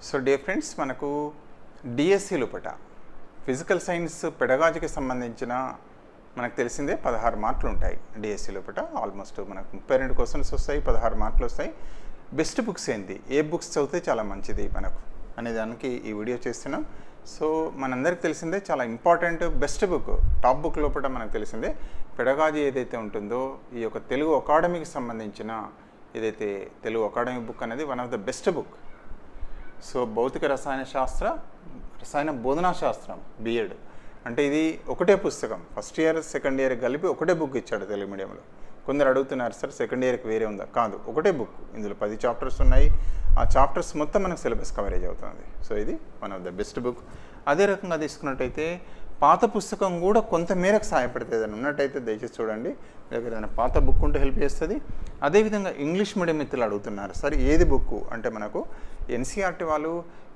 So dear friends, మనకు DSC లోపట physical science పెడగాజీకి సంబంధించిన మనకు తెలిసిందే 16 మార్కులు ఉంటాయి. డిఎస్సి లోపట ఆల్మోస్ట్ మనకు 32 క్వశ్చన్స్ వస్తాయి, 16 మార్కులు వస్తాయి. బెస్ట్ బుక్స్ ఏంటి, ఏ బుక్స్ చదివితే చాలా మంచిది మనకు అనే దానికి ఈ వీడియో చేస్తున్నాం. సో మనందరికి తెలిసిందే చాలా important best book, top book లోపల మనకు తెలిసిందే పెడగాజీ ఏదైతే ఉంటుందో ఈ యొక్క తెలుగు అకాడమీకి సంబంధించిన ఏదైతే తెలుగు అకాడమీ బుక్ అనేది one of the best book. So భౌతిక రసాయన బోధనా శాస్త్రం బిఎడ్ అంటే ఇది ఒకటే పుస్తకం, ఫస్ట్ ఇయర్ సెకండ్ ఇయర్ కలిపి ఒకటే బుక్ ఇచ్చాడు తెలుగు మీడియంలో. కొందరు అడుగుతున్నారు సార్ సెకండ్ ఇయర్కి వేరే ఉందా, కాదు ఒకటే బుక్. ఇందులో 10 చాప్టర్స్ ఉన్నాయి, ఆ చాప్టర్స్ మొత్తం మనకు సిలబస్ కవరేజ్ అవుతుంది. సో ఇది one of the best book. అదే రకంగా తీసుకున్నట్టయితే పాత పుస్తకం కూడా కొంత మేరకు సహాయపడుతుంది అని ఉన్నట్టయితే దయచేసి చూడండి, దగ్గర ఏదైనా పాత బుక్ ఉంటే హెల్ప్ చేస్తుంది. అదేవిధంగా ఇంగ్లీష్ మీడియం మిత్రులు అడుగుతున్నారు సార్ ఏది బుక్ అంటే మనకు ఎన్సీఆర్టీ వాళ్ళు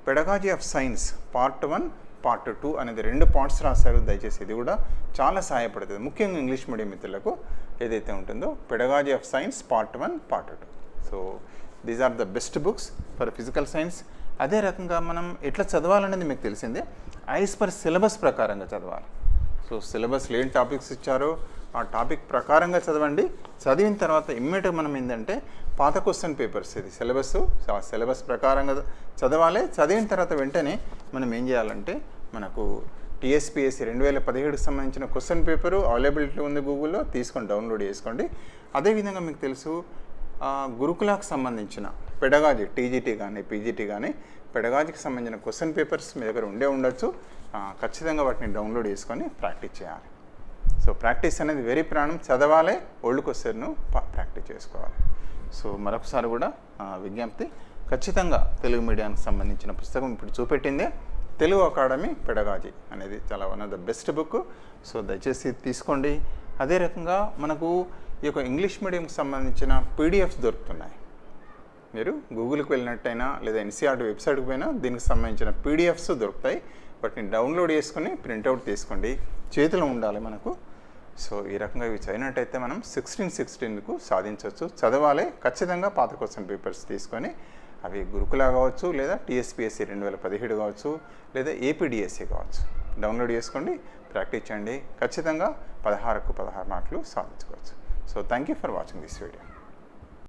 pedagogy of science part 1 part 2 అనేది 2 పార్ట్స్ రాశారు. దయచేసి ఇది కూడా చాలా సహాయపడుతుంది, ముఖ్యంగా ఇంగ్లీష్ మీడియం మిత్రులకు ఏదైతే ఉంటుందో pedagogy of science part 1 part 2. So these are the best books for physical science. అదే రకంగా మనం ఎట్లా చదవాలనేది మీకు తెలిసిందే, యాజ్ పర్ సిలబస్ ప్రకారంగా చదవాలి. సో సిలబస్లో ఏం టాపిక్స్ ఇచ్చారో ఆ టాపిక్ ప్రకారంగా చదవండి. చదివిన తర్వాత ఇమ్మీడియట్గా మనం ఏంటంటే పాత క్వశ్చన్ పేపర్స్ ఇది సిలబస్ ప్రకారంగా చదవాలి. చదివిన తర్వాత వెంటనే మనం ఏం చేయాలంటే మనకు టీఎస్పీఎస్సీ 2017కి సంబంధించిన క్వశ్చన్ పేపరు అవైలబిలిటీ ఉంది గూగుల్లో, తీసుకొని డౌన్లోడ్ చేసుకోండి. అదేవిధంగా మీకు తెలుసు గురుకులాకు సంబంధించిన పెడగాజీ టీజీటీ కానీ పీజీటీ కానీ పెడగాజీకి సంబంధించిన క్వశ్చన్ పేపర్స్ మీ దగ్గర ఉండొచ్చు. ఖచ్చితంగా వాటిని డౌన్లోడ్ చేసుకొని ప్రాక్టీస్ చేయాలి. సో ప్రాక్టీస్ అనేది వెరీ ప్రాణం, చదవాలి, ఓల్డ్ క్వశ్చన్ను ప్రాక్టీస్ చేసుకోవాలి. సో మరొకసారి కూడా విజ్ఞప్తి, ఖచ్చితంగా తెలుగు మీడియానికి సంబంధించిన పుస్తకం ఇప్పుడు చూపెట్టిందే తెలుగు అకాడమీ పెడగాజీ అనేది చాలా one of the best book. So దయచేసి తీసుకోండి. అదే రకంగా మనకు ఈ యొక్క ఇంగ్లీష్ మీడియంకి సంబంధించిన పీడిఎఫ్స్ దొరుకుతున్నాయి. మీరు గూగుల్కి వెళ్ళినట్టయినా లేదా ఎన్సీఆర్టీ వెబ్సైట్కి పోయినా దీనికి సంబంధించిన పీడిఎఫ్స్ దొరుకుతాయి. వాటిని డౌన్లోడ్ చేసుకొని ప్రింట్అవుట్ తీసుకోండి, చేతిలో ఉండాలి మనకు. సో ఈ రకంగా ఇవి చదివినట్టయితే మనం 16కు సాధించవచ్చు. చదవాలి ఖచ్చితంగా, పాత క్వశ్చన్ పేపర్స్ తీసుకొని అవి గురుకులా కావచ్చు, లేదా టీఎస్పీఎస్సీ 2017 కావచ్చు, లేదా ఏపీడిఎస్సీ కావచ్చు, డౌన్లోడ్ చేసుకోండి, ప్రాక్టీస్ చేయండి. ఖచ్చితంగా 16కు 16 మార్కులు సాధించుకోవచ్చు. So thank you for watching this video.